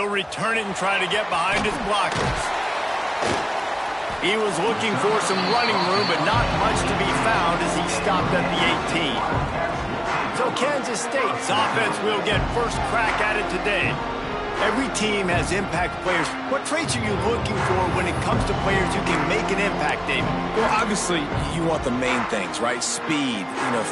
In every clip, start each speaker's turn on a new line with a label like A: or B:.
A: He'll return it and try to get behind his blockers. He was looking for some running room, but not much to be found as he stopped at the 18. So Kansas State's offense will get first crack at it today. Every team has impact players. What traits are you looking for when it comes to players who can make an impact, David?
B: Well, obviously, you want the main things, right? Speed,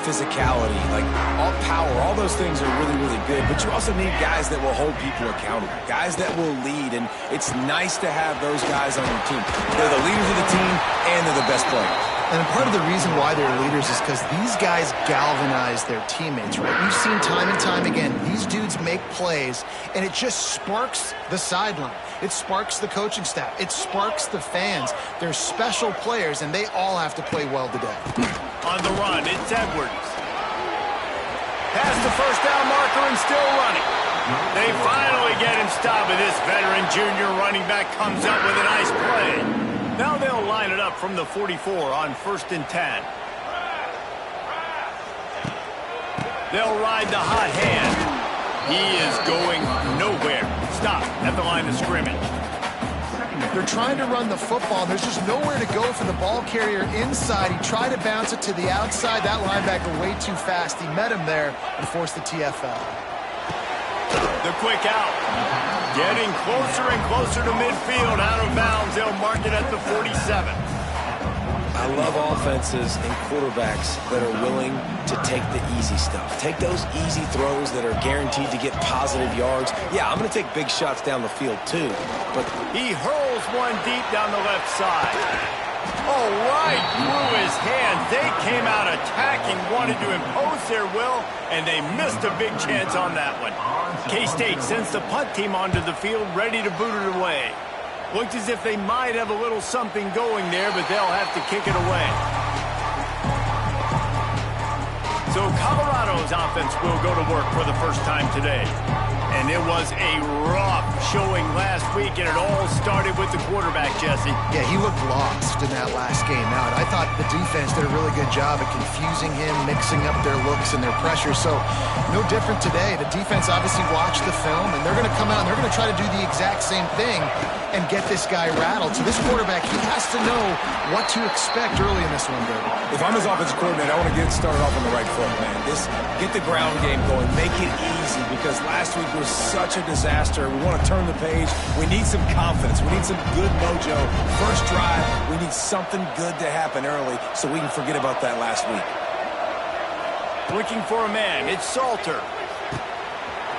B: physicality, like all power, all those things are really, really good. But you also need guys that will hold people accountable, guys that will lead. And it's nice to have those guys on your team. They're the leaders of the team, and they're the best players.
C: And part of the reason why they're leaders is because these guys galvanize their teammates, right? We've seen time and time again, these dudes make plays, and it just sparks the sideline. It sparks the coaching staff. It sparks the fans. They're special players, and they all have to play well today.
A: On the run, it's Edwards. Past the first down marker and still running. They finally get him stopped, but this veteran junior running back comes up with a nice play. Now they'll line it up from the 44 on 1st and 10. They'll ride the hot hand. He is going nowhere. Stop at the line of scrimmage.
C: They're trying to run the football. There's just nowhere to go for the ball carrier inside. He tried to bounce it to the outside. That linebacker way too fast. He met him there and forced the TFL.
A: The quick out. Getting closer and closer to midfield. Out of bounds. They'll mark it at the 47.
B: I love offenses and quarterbacks that are willing to take the easy stuff. Take those easy throws that are guaranteed to get positive yards. Yeah, I'm going to take big shots down the field too. But
A: he hurls one deep down the left side. Oh, right through his hands. They came out attacking, wanted to impose their will, and they missed a big chance on that one. K-State sends the punt team onto the field, ready to boot it away. Looks as if they might have a little something going there, but they'll have to kick it away. So Colorado's offense will go to work for the first time today. And it was a rough showing last week, and it all started with the quarterback, Jesse.
C: Yeah, he looked lost in that last game. Now, I thought the defense did a really good job at confusing him, mixing up their looks and their pressure. So, no different today. The defense obviously watched the film, and they're going to come out and they're going to try to do the exact same thing and get this guy rattled. So this quarterback, he has to know what to expect early in this one, David.
B: If I'm his offensive coordinator, I want to get started off on the right foot, man. Get the ground game going. Make it easy, because last week was such a disaster. We want to turn the page. We need some confidence. We need some good mojo. First drive, we need something good to happen early so we can forget about that last week.
A: Looking for a man. It's Salter.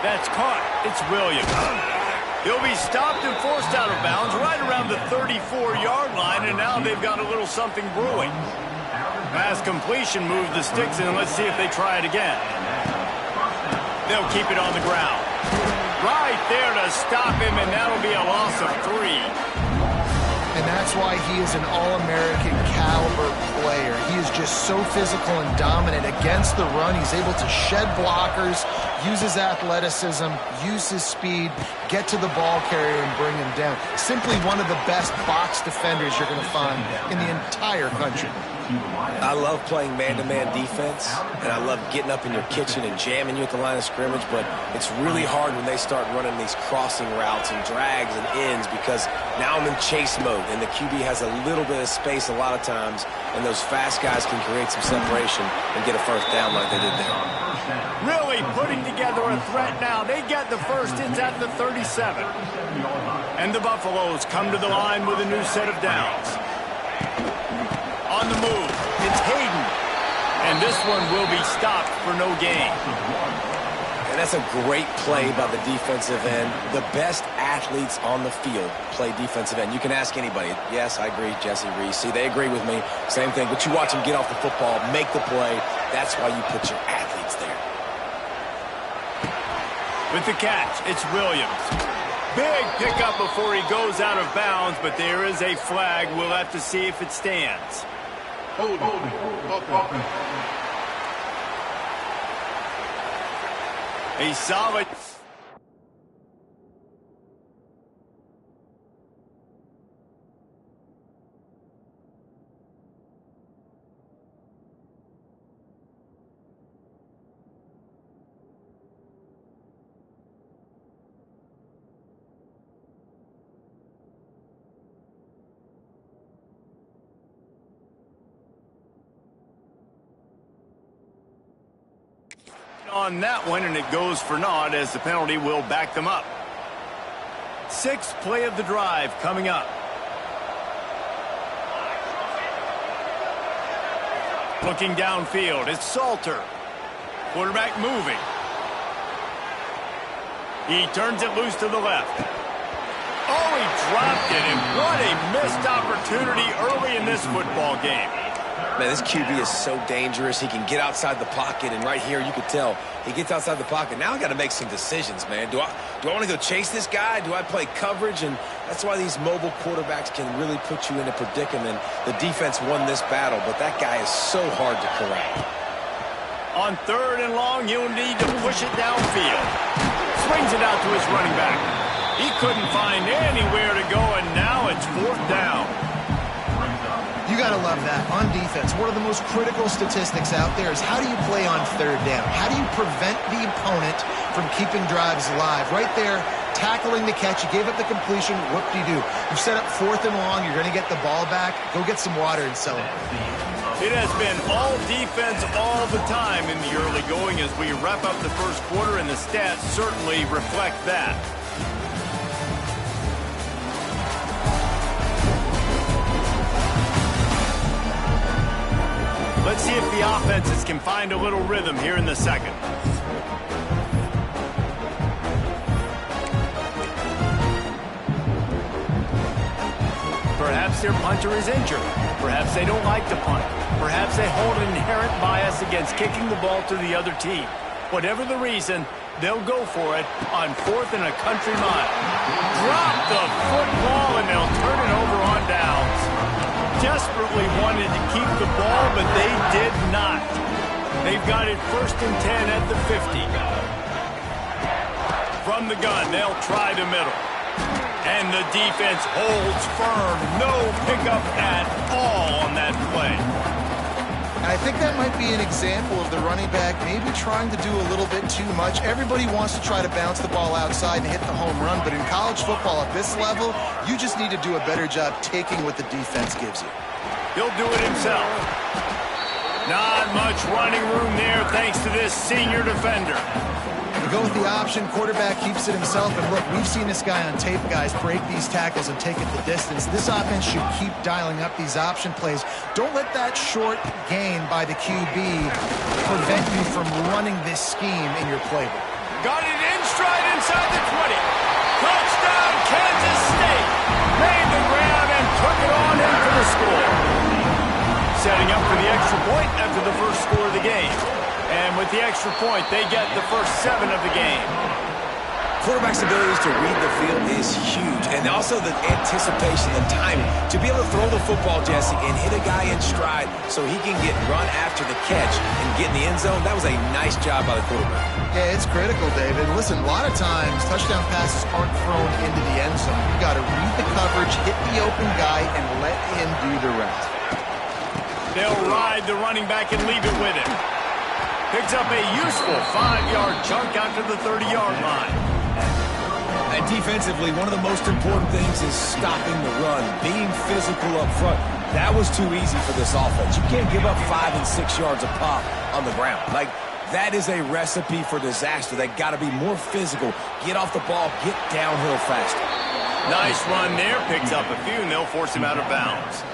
A: That's caught. It's Williams. He'll be stopped and forced out of bounds right around the 34-yard line, and now they've got a little something brewing. Pass completion moves the sticks in, and let's see if they try it again. They'll keep it on the ground. Right there to stop him, and that'll be a loss of 3.
C: And that's why he is an All-American caliber player. He is just so physical and dominant against the run. He's able to shed blockers, use his athleticism, use his speed, get to the ball carrier and bring him down. Simply one of the best box defenders you're going to find in the entire country.
B: I love playing man-to-man defense, and I love getting up in your kitchen and jamming you at the line of scrimmage, but it's really hard when they start running these crossing routes and drags and ends, because now I'm in chase mode, and the QB has a little bit of space a lot of times, and those fast guys can create some separation and get a first down like they did there.
A: Really putting together a threat now. They get the first. It's at the 37. And the Buffaloes come to the line with a new set of downs. On the move, it's Hayden. And this one will be stopped for no gain.
B: And that's a great play by the defensive end. The best athletes on the field play defensive end. You can ask anybody. Yes, I agree, Jesse Reese. See, they agree with me. Same thing. But you watch them get off the football, make the play. That's why you put your athletes there.
A: With the catch, it's Williams. Big pickup before he goes out of bounds, but there is a flag. We'll have to see if it stands.
D: Hold.
A: A solid... On that one, and it goes for naught as the penalty will back them up. Sixth play of the drive coming up. Looking downfield, it's Salter. Quarterback moving. He turns it loose to the left. Oh, he dropped it, and what a missed opportunity early in this football game.
B: Man, this QB is so dangerous. He can get outside the pocket, and right here you can tell he gets outside the pocket. Now I got to make some decisions, man. Do I want to go chase this guy? Do I play coverage? And that's why these mobile quarterbacks can really put you in a predicament. The defense won this battle, but that guy is so hard to corral.
A: On 3rd and long, you'll need to push it downfield. Swings it out to his running back. He couldn't find anywhere to go, and now it's 4th down.
C: You got to love that. On defense, one of the most critical statistics out there is how do you play on 3rd down? How do you prevent the opponent from keeping drives alive? Right there, tackling the catch. You gave up the completion. What do? You set up 4th and long. You're going to get the ball back. Go get some water and sell it.
A: It has been all defense all the time in the early going as we wrap up the first quarter, and the stats certainly reflect that. Let's see if the offenses can find a little rhythm here in the second. Perhaps their punter is injured. Perhaps they don't like to punt. Perhaps they hold an inherent bias against kicking the ball to the other team. Whatever the reason, they'll go for it on 4th and a country mile. Drop the football, and they'll turn it over on downs. Desperately wanted to keep the ball, but they did not. They've got it 1st and 10 at the 50. From the gun, they'll try the middle. And the defense holds firm. No pickup at all on that play.
C: I think that might be an example of the running back maybe trying to do a little bit too much. Everybody wants to try to bounce the ball outside and hit the home run, but in college football at this level, you just need to do a better job taking what the defense gives you.
A: He'll do it himself. Not much running room there thanks to this senior defender.
C: You go with the option, quarterback keeps it himself, and look, we've seen this guy on tape, guys, break these tackles and take it the distance. This offense should keep dialing up these option plays. Don't let that short gain by the QB prevent you from running this scheme in your playbook.
A: Got it in stride inside the 20. Touchdown, Kansas State. Made the grab and took it on in for the score. Setting up for the extra point after the first score of the game. And with the extra point, they get the first 7 of the game.
B: Quarterback's abilities to read the field is huge. And also the anticipation, the timing. To be able to throw the football, Jesse, and hit a guy in stride so he can get run after the catch and get in the end zone, that was a nice job by the quarterback.
C: Yeah, it's critical, David. Listen, a lot of times, touchdown passes aren't thrown into the end zone. You got to read the coverage, hit the open guy, and let him do the rest.
A: They'll ride the running back and leave it with him. Picks up a useful 5-yard chunk out to the 30-yard line.
B: And defensively, one of the most important things is stopping the run, being physical up front. That was too easy for this offense. You can't give up 5 and 6 yards a pop on the ground. Like, that is a recipe for disaster. They got to be more physical, get off the ball, get downhill faster.
A: Nice run there, picks up a few, and they'll force him out of bounds.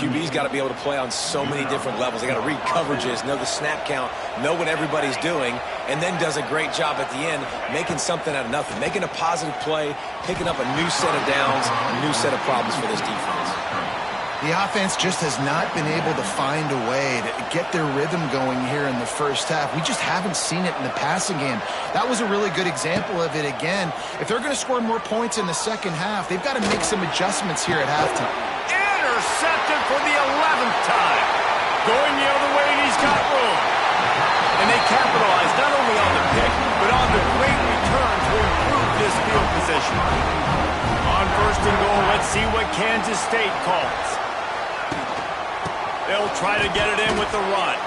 B: QB's got to be able to play on so many different levels. They got to read coverages, know the snap count, know what everybody's doing, and then does a great job at the end making something out of nothing, making a positive play, picking up a new set of downs, a new set of problems for this defense.
C: The offense just has not been able to find a way to get their rhythm going here in the first half. We just haven't seen it in the passing game. That was a really good example of it again. If they're going to score more points in the second half, they've got to make some adjustments here at halftime.
A: Intercepted for the 11th time. Going the other way, and he's got room. And they capitalize not only on the pick, but on the great return to improve this field position. On 1st and goal, let's see what Kansas State calls. They'll try to get it in with the run.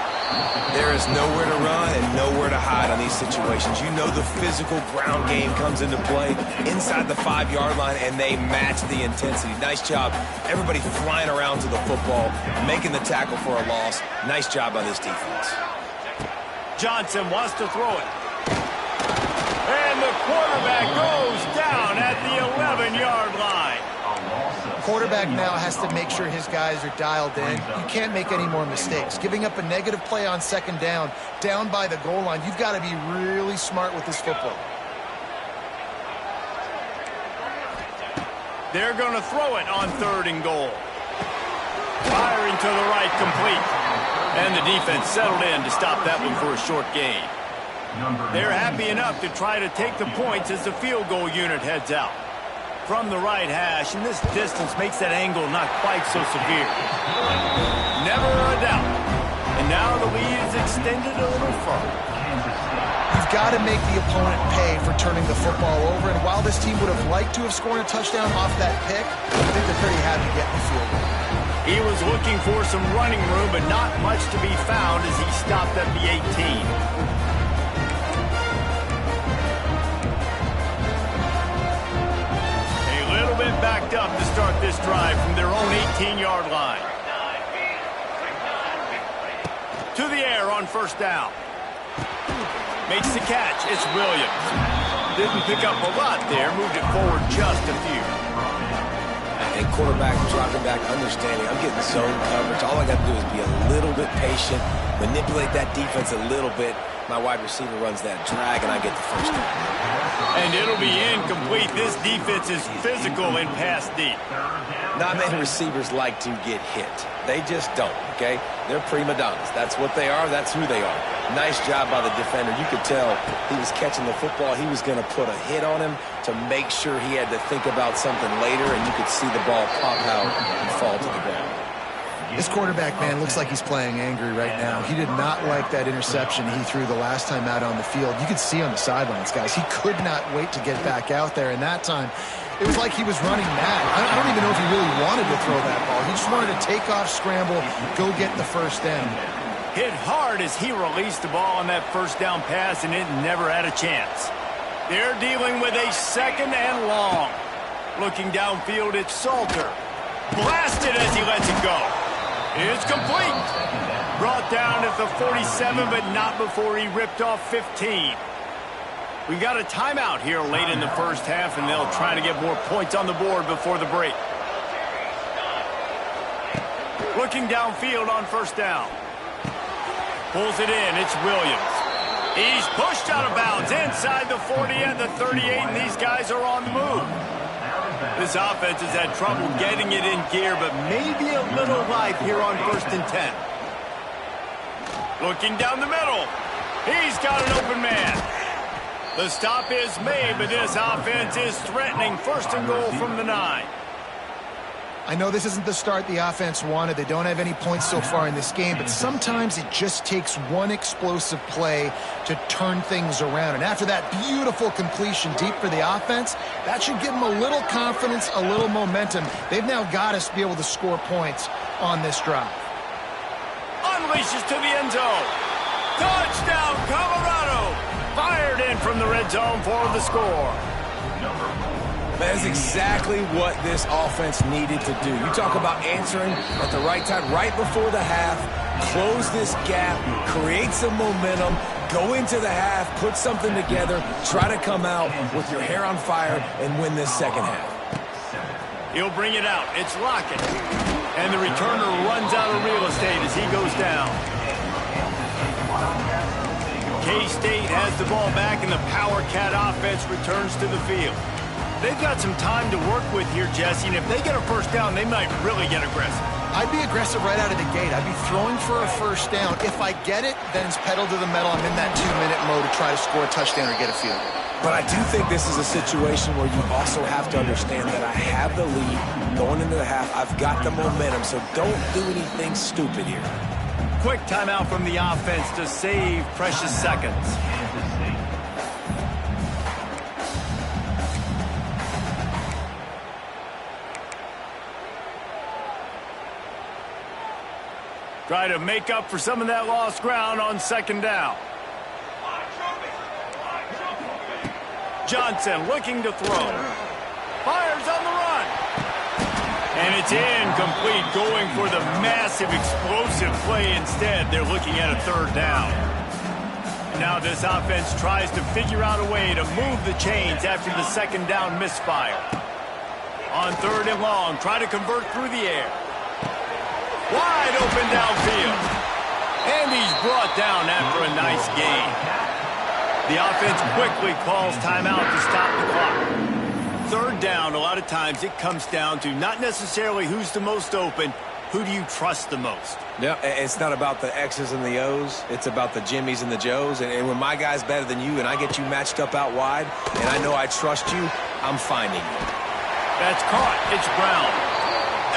B: There is nowhere to run and nowhere to hide on these situations. You know the physical ground game comes into play inside the 5-yard line, and they match the intensity. Nice job. Everybody flying around to the football, making the tackle for a loss. Nice job by this defense.
A: Johnson wants to throw it. And the quarterback goes down at the 11-yard line.
C: Quarterback now has to make sure his guys are dialed in. You can't make any more mistakes. Giving up a negative play on second down by the goal line, you've got to be really smart with this football.
A: They're going to throw it on 3rd and goal. Firing to the right, complete. And the defense settled in to stop that one for a short gain. They're happy enough to try to take the points as the field goal unit heads out. From the right hash, and this distance makes that angle not quite so severe. Never a doubt. And now the lead is extended a little further.
C: You've got to make the opponent pay for turning the football over, and while this team would have liked to have scored a touchdown off that pick, I think they're pretty happy getting the field goal.
A: He was looking for some running room, but not much to be found as he stopped at the 18. Backed up to start this drive from their own 18-yard line. To the air on 1st down. Makes the catch. It's Williams. Didn't pick up a lot there. Moved it forward just a few.
B: And quarterback dropping back, understanding I'm getting zone coverage. All I got to do is be a little bit patient, manipulate that defense a little bit. My wide receiver runs that drag, and I get the 1st down.
A: And it'll be incomplete. This defense is physical in pass deep.
B: Not many receivers like to get hit. They just don't, okay? They're prima donnas. That's what they are. That's who they are. Nice job by the defender. You could tell he was catching the football. He was going to put a hit on him to make sure he had to think about something later, and you could see the ball pop out and fall to the ground.
C: This quarterback, man, looks like he's playing angry right now. He did not like that interception he threw the last time out on the field. You could see on the sidelines, guys, he could not wait to get back out there. And that time, it was like he was running mad. I don't even know if he really wanted to throw that ball. He just wanted to take off, scramble, go get the 1st down.
A: Hit hard as he released the ball on that 1st down pass, and it never had a chance. They're dealing with a 2nd and long. Looking downfield, it's Salter. Blasted as he lets it go. It's complete. Brought down at the 47, but not before he ripped off 15. We got a timeout here late in the 1st half, and they'll try to get more points on the board before the break. Looking downfield on 1st down. Pulls it in. It's Williams. He's pushed out of bounds inside the 40 and the 38, and these guys are on the move. This offense has had trouble getting it in gear, but maybe a little life here on 1st and 10. Looking down the middle. He's got an open man. The stop is made, but this offense is threatening 1st and goal from the 9.
C: I know this isn't the start the offense wanted. They don't have any points so far in this game, but sometimes it just takes one explosive play to turn things around. And after that beautiful completion deep for the offense, that should give them a little confidence, a little momentum. They've now got us to be able to score points on this drive.
A: Unleashes to the end zone. Touchdown, Colorado! Fired in from the red zone for the score.
B: That is exactly what this offense needed to do. You talk about answering at the right time, right before the half, close this gap, create some momentum, go into the half, put something together, try to come out with your hair on fire and win this 2nd half.
A: He'll bring it out. It's Lockett. And the returner runs out of real estate as he goes down. K-State has the ball back, and the Power Cat offense returns to the field. They've got some time to work with here, Jesse, and if they get a 1st down, they might really get aggressive.
C: I'd be aggressive right out of the gate. I'd be throwing for a 1st down. If I get it, then it's pedal to the metal. I'm in that 2-minute mode to try to score a touchdown or get a field goal.
B: But I do think this is a situation where you also have to understand that I have the lead going into the half. I've got the momentum, so don't do anything stupid here.
A: Quick timeout from the offense to save precious seconds. Try to make up for some of that lost ground on 2nd down. Johnson looking to throw. Fires on the run. And it's incomplete, going for the massive explosive play instead. They're looking at a 3rd down. Now this offense tries to figure out a way to move the chains after the second down misfire. On 3rd and long, try to convert through the air. Wide open downfield. And he's brought down after a nice gain. The offense quickly calls timeout to stop the clock. 3rd down, a lot of times it comes down to not necessarily who's the most open, who do you trust the most?
B: Yeah, it's not about the X's and the O's. It's about the Jimmies and the Joes. And when my guy's better than you and I get you matched up out wide and I know I trust you, I'm finding you.
A: That's caught. It's Brown.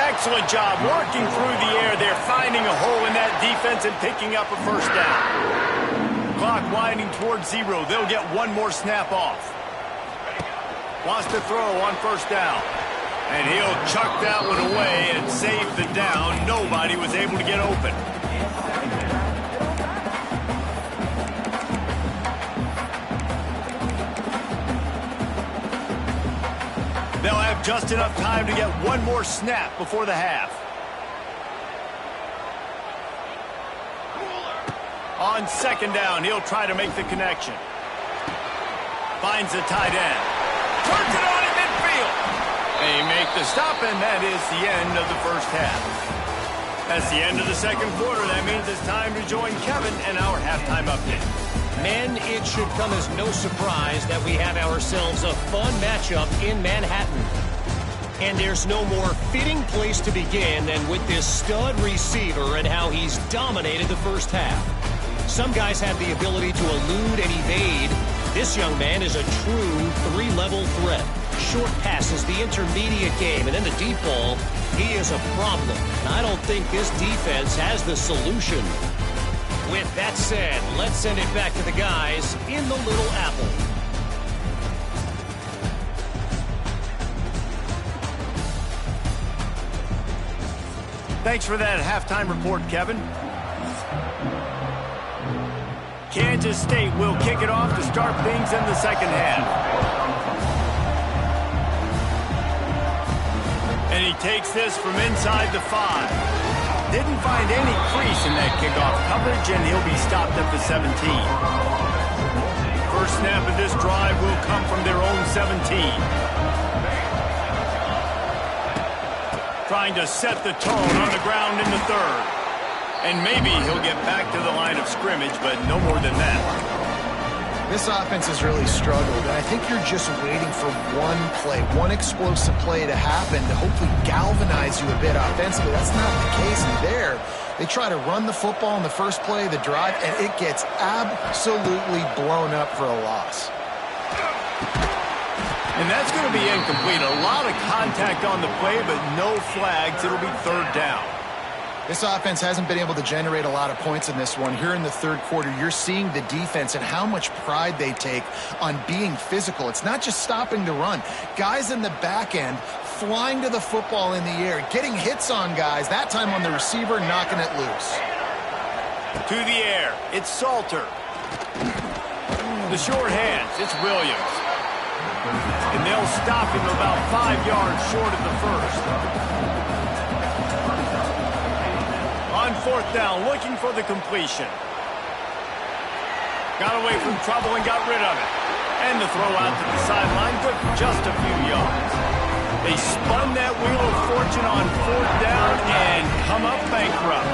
A: Excellent job working through the air there, finding a hole in that defense and picking up a first down. Clock winding towards 0. They'll get one more snap off. Wants to throw on 1st down. And he'll chuck that one away and save the down. Nobody was able to get open. They'll have just enough time to get one more snap before the half. On 2nd down, he'll try to make the connection. Finds the tight end. Turns it on in midfield. They make the stop, and that is the end of the first half. That's the end of the 2nd quarter. That means it's time to join Kevin and our halftime update.
D: Men, it should come as no surprise that we have ourselves a fun matchup in Manhattan. And there's no more fitting place to begin than with this stud receiver and how he's dominated the first half. Some guys have the ability to elude and evade. This young man is a true 3-level threat. Short passes, the intermediate game, and then the deep ball, he is a problem. And I don't think this defense has the solution. With that said, let's send it back to the guys in the Little Apple.
A: Thanks for that halftime report, Kevin. Kansas State will kick it off to start things in the 2nd half. And he takes this from inside the 5. Didn't find any crease in that kickoff coverage, and he'll be stopped at the 17. First snap of this drive will come from their own 17. Trying to set the tone on the ground in the 3rd. And maybe he'll get back to the line of scrimmage, but no more than that.
C: This offense has really struggled, and I think you're just waiting for one play, one explosive play to happen to hopefully galvanize you a bit offensively. That's not the case there. They try to run the football in the first play of the drive, and it gets absolutely blown up for a loss.
A: And that's going to be incomplete. A lot of contact on the play, but no flags. It'll be 3rd down.
C: This offense hasn't been able to generate a lot of points in this one. Here in the 3rd quarter, you're seeing the defense and how much pride they take on being physical. It's not just stopping the run. Guys in the back end flying to the football in the air, getting hits on guys, that time on the receiver, knocking it loose.
A: To the air, it's Salter. The short hands, it's Williams. And they'll stop him about 5 yards short of the 1st. On 4th down, looking for the completion. Got away from trouble and got rid of it. And the throw out to the sideline took just a few yards. They spun that wheel of fortune on 4th down and come up bankrupt.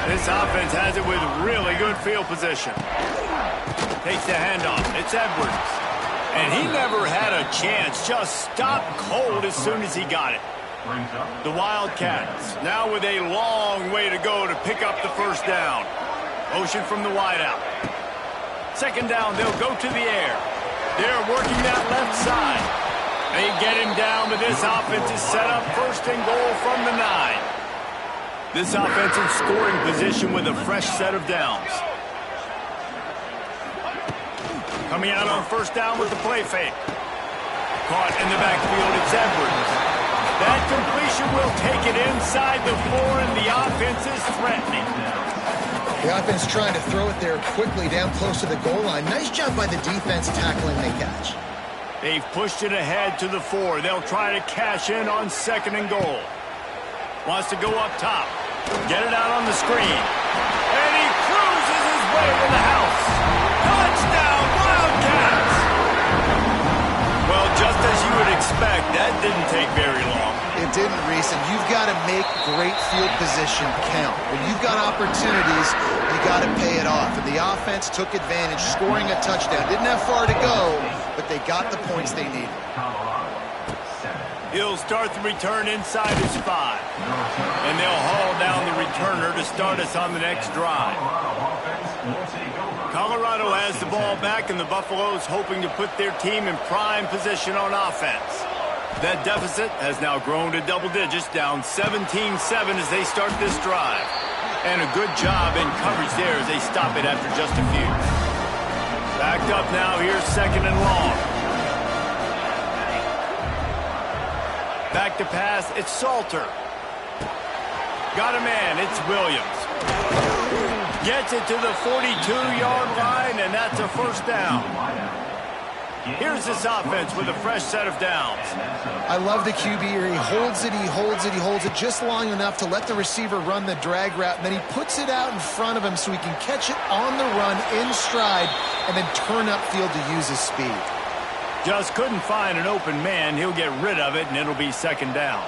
A: This offense has it with really good field position. Takes the handoff. It's Edwards. And he never had a chance. Just stopped cold as soon as he got it. The Wildcats now with a long way to go to pick up the 1st down. Motion from the wideout. 2nd down, they'll go to the air. They're working that left side. They get him down, but this offense is set up 1st and goal from the 9. This offense in scoring position with a fresh set of downs. Coming out on 1st down with the play fake. Caught in the backfield, it's Edwards. That completion will take it inside the 4, and the offense is threatening.
C: The offense trying to throw it there quickly down close to the goal line. Nice job by the defense tackling the catch.
A: They've pushed it ahead to the 4. They'll try to cash in on 2nd and goal. Wants to go up top. Get it out on the screen. And he cruises his way to the house. expect, that didn't take very long.
C: It didn't, Reese, and you've got to make great field position count. When you've got opportunities, you got to pay it off. And the offense took advantage, scoring a touchdown. Didn't have far to go, but they got the points they needed.
A: He'll start the return inside his 5. And they'll haul down the returner to start us on the next drive. Colorado has the ball back, and the Buffaloes hoping to put their team in prime position on offense. That deficit has now grown to double digits, down 17-7 as they start this drive. And a good job in coverage there as they stop it after just a few. Backed up now, here's 2nd and long. Back to pass, it's Salter. Got a man, it's Williams. Gets it to the 42-yard line, and that's a first down. Here's this offense with a fresh set of downs.
C: I love the QB here. He holds it, he holds it, he holds it just long enough to let the receiver run the drag route, and then he puts it out in front of him so he can catch it on the run in stride and then turn upfield to use his speed.
A: Just couldn't find an open man. He'll get rid of it, and it'll be 2nd down.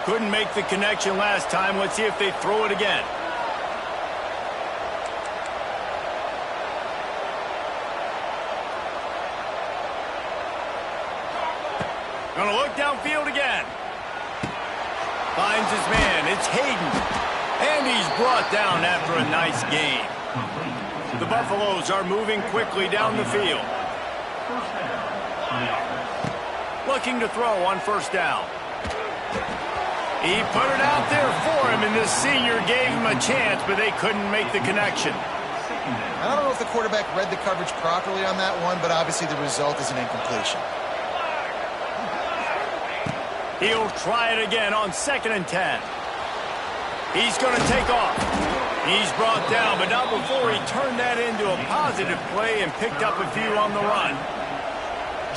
A: Couldn't make the connection last time. Let's see if they throw it again. Gonna look downfield again. Finds his man. It's Hayden. And he's brought down after a nice gain. The Buffaloes are moving quickly down the field. Looking to throw on 1st down. He put it out there for him, and this senior gave him a chance, but they couldn't make the connection.
C: I don't know if the quarterback read the coverage properly on that one, but obviously the result is an incompletion.
A: He'll try it again on 2nd and 10. He's going to take off. He's brought down, but not before he turned that into a positive play and picked up a few on the run.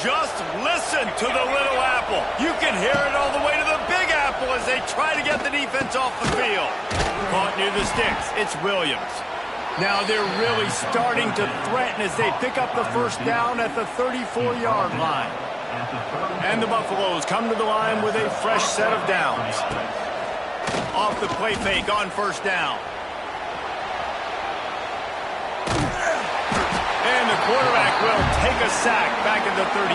A: Just listen to the Little Apple. You can hear it all the way to the Big Apple as they try to get the defense off the field. Caught near the sticks. It's Williams. Now they're really starting to threaten as they pick up the 1st down at the 34-yard line. And the Buffaloes come to the line with a fresh set of downs. Off the play fake on 1st down. And the quarterback will take a sack back at the 36.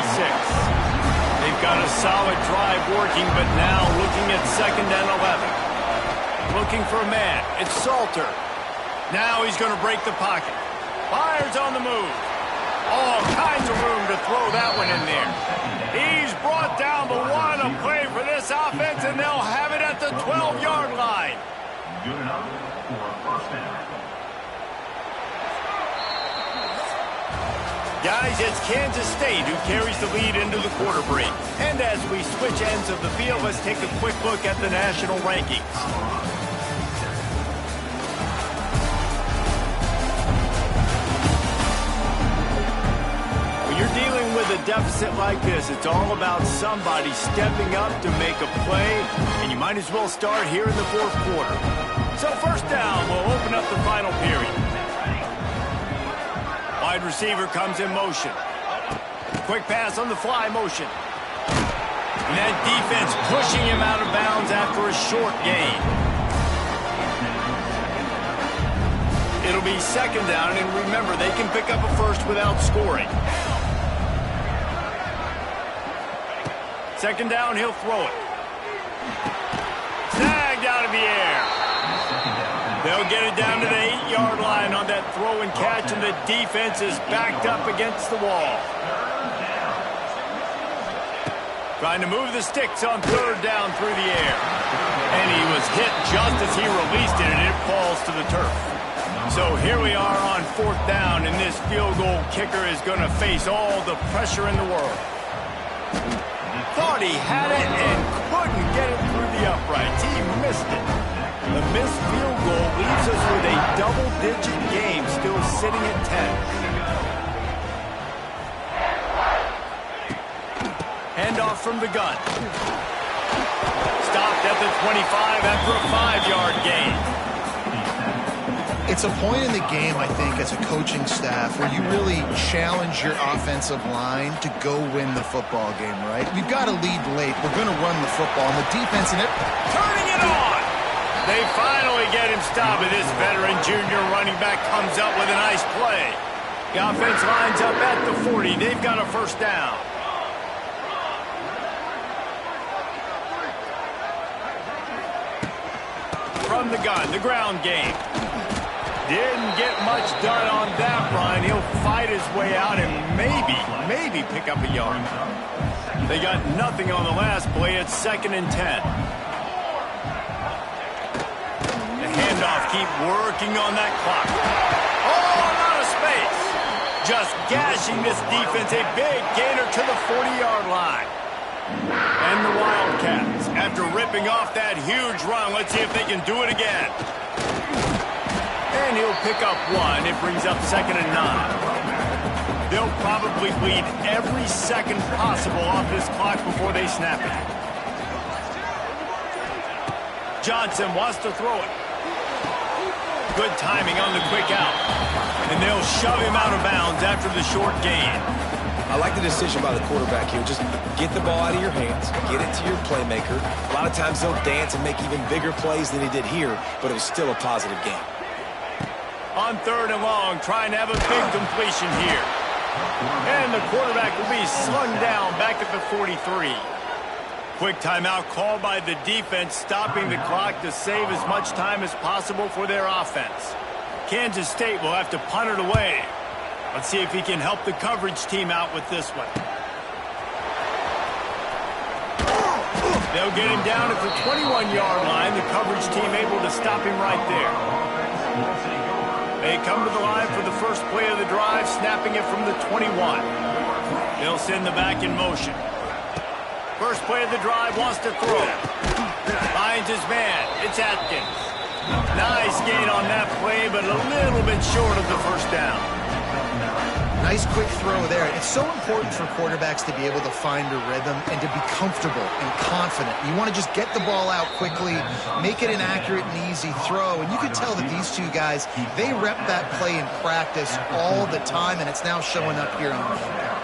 A: They've got a solid drive working, but now looking at 2nd and 11. Looking for a man. It's Salter. Now he's going to break the pocket. Fires on the move. All kinds of room to throw that one in there. He's brought down, but what a play for this offense, and they'll have it at the 12-yard line. Good enough for a 1st down. Guys, it's Kansas State who carries the lead into the quarter break. And as we switch ends of the field, let's take a quick look at the national rankings. When you're dealing with a deficit like this, it's all about somebody stepping up to make a play, and you might as well start here in the 4th quarter. So 1st down will open up the final period. Wide receiver comes in motion. Quick pass on the fly motion. And that defense pushing him out of bounds after a short gain. It'll be 2nd down, and remember, they can pick up a 1st without scoring. 2nd down, he'll throw it. Snagged out of the air. They'll get it down to the 8-yard line on that throw and catch, and the defense is backed up against the wall. Trying to move the sticks on 3rd down through the air. And he was hit just as he released it, and it falls to the turf. So here we are on 4th down, and this field goal kicker is going to face all the pressure in the world. Thought he had it and couldn't get it through the uprights. He missed it. The missed field goal leaves us with a double-digit game, still sitting at 10. Handoff from the gun. Stopped at the 25 after a 5-yard gain.
C: It's a point in the game, I think, as a coaching staff where you really challenge your offensive line to go win the football game, right? We've got to lead late. We're going to run the football. And the defense and it...
A: Turning it on! They finally get him stopped, and this veteran junior running back comes up with a nice play. The offense lines up at the 40. They've got a first down. From the gun, the ground game. Didn't get much done on that run. He'll fight his way out and maybe pick up a yard. They got nothing on the last play. It's 2nd and 10. The handoff, keep working on that clock. Oh, out of space. Just gashing this defense. A big gainer to the 40-yard line. And the Wildcats, after ripping off that huge run, let's see if they can do it again. And he'll pick up 1. It brings up 2nd and 9. They'll probably bleed every second possible off this clock before they snap it. Johnson wants to throw it. Good timing on the quick out. And they'll shove him out of bounds after the short gain.
B: I like the decision by the quarterback here. Just get the ball out of your hands, get it to your playmaker. A lot of times they'll dance and make even bigger plays than he did here, but it was still a positive game.
A: On 3rd and long, trying to have a big completion here. And the quarterback will be slung down back at the 43. Quick timeout called by the defense, stopping the clock to save as much time as possible for their offense. Kansas State will have to punt it away. Let's see if he can help the coverage team out with this one. They'll get him down at the 21-yard line. The coverage team able to stop him right there. They come to the line for the first play of the drive, snapping it from the 21. They'll send the back in motion. First play of the drive, wants to throw. Finds his man. It's Atkins. Nice gain on that play, but a little bit short of the first down.
C: Nice quick throw there. It's so important for quarterbacks to be able to find a rhythm and to be comfortable and confident. You want to just get the ball out quickly, make it an accurate and easy throw. And you can tell that these two guys, they rep that play in practice all the time, and it's now showing up here on the field.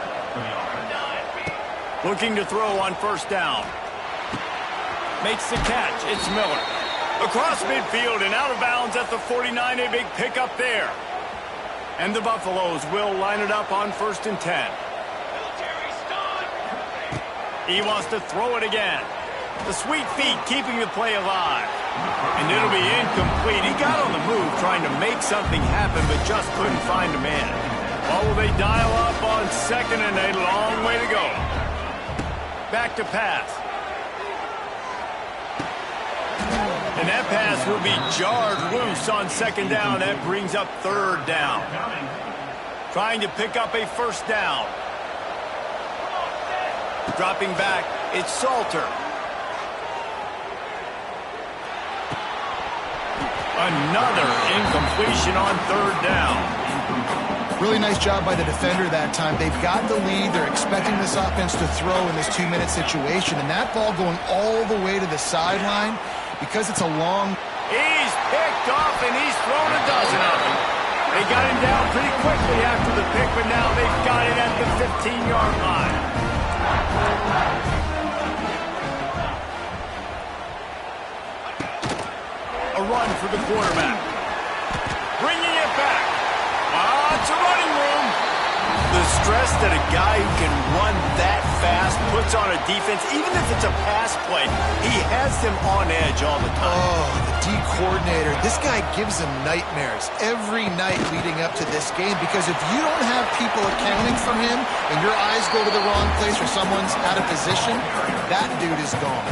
A: Looking to throw on first down. Makes the catch. It's Miller. Across midfield and out of bounds at the 49. A big pickup there. And the Buffaloes will line it up on 1st and 10. He wants to throw it again. The sweet feet keeping the play alive. And it'll be incomplete. He got on the move trying to make something happen, but just couldn't find a man. Well, will they dial up on 2nd and a long way to go. Back to pass. And that pass will be jarred loose on 2nd down. That brings up 3rd down. Trying to pick up a first down. Dropping back, it's Salter. Another incompletion on 3rd down.
C: Really nice job by the defender that time. They've got the lead. They're expecting this offense to throw in this 2-minute situation. And that ball going all the way to the sideline, because it's a long...
A: He's picked off, and he's thrown a dozen of them. They got him down pretty quickly after the pick, but now they've got it at the 15-yard line. A run for the quarterback. Bringing it back. It's a running room. The stress that a guy who can run that fast puts on a defense, even if it's a pass play, he has them on edge all the time.
C: Oh, the D coordinator. This guy gives them nightmares every night leading up to this game, because if you don't have people accounting for him and your eyes go to the wrong place or someone's out of position, that dude is gone.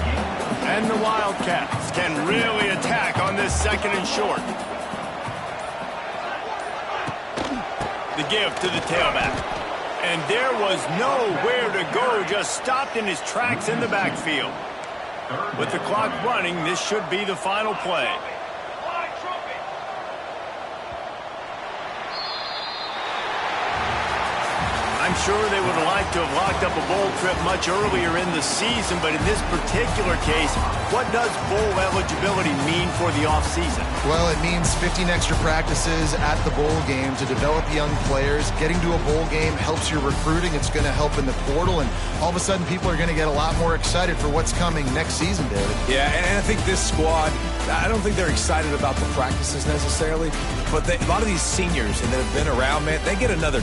A: And the Wildcats can really attack on this 2nd and short. The give to the tailback. And there was nowhere to go, just stopped in his tracks in the backfield. With the clock running, this should be the final play. I'm sure they would have liked to have locked up a bowl trip much earlier in the season, but in this particular case, what does bowl eligibility mean for the offseason?
C: Well, it means 15 extra practices at the bowl game to develop young players. Getting to a bowl game helps your recruiting. It's going to help in the portal, and all of a sudden people are going to get a lot more excited for what's coming next season, David.
B: Yeah, and I think this squad, I don't think they're excited about the practices necessarily, but a lot of these seniors that have been around, man, they get another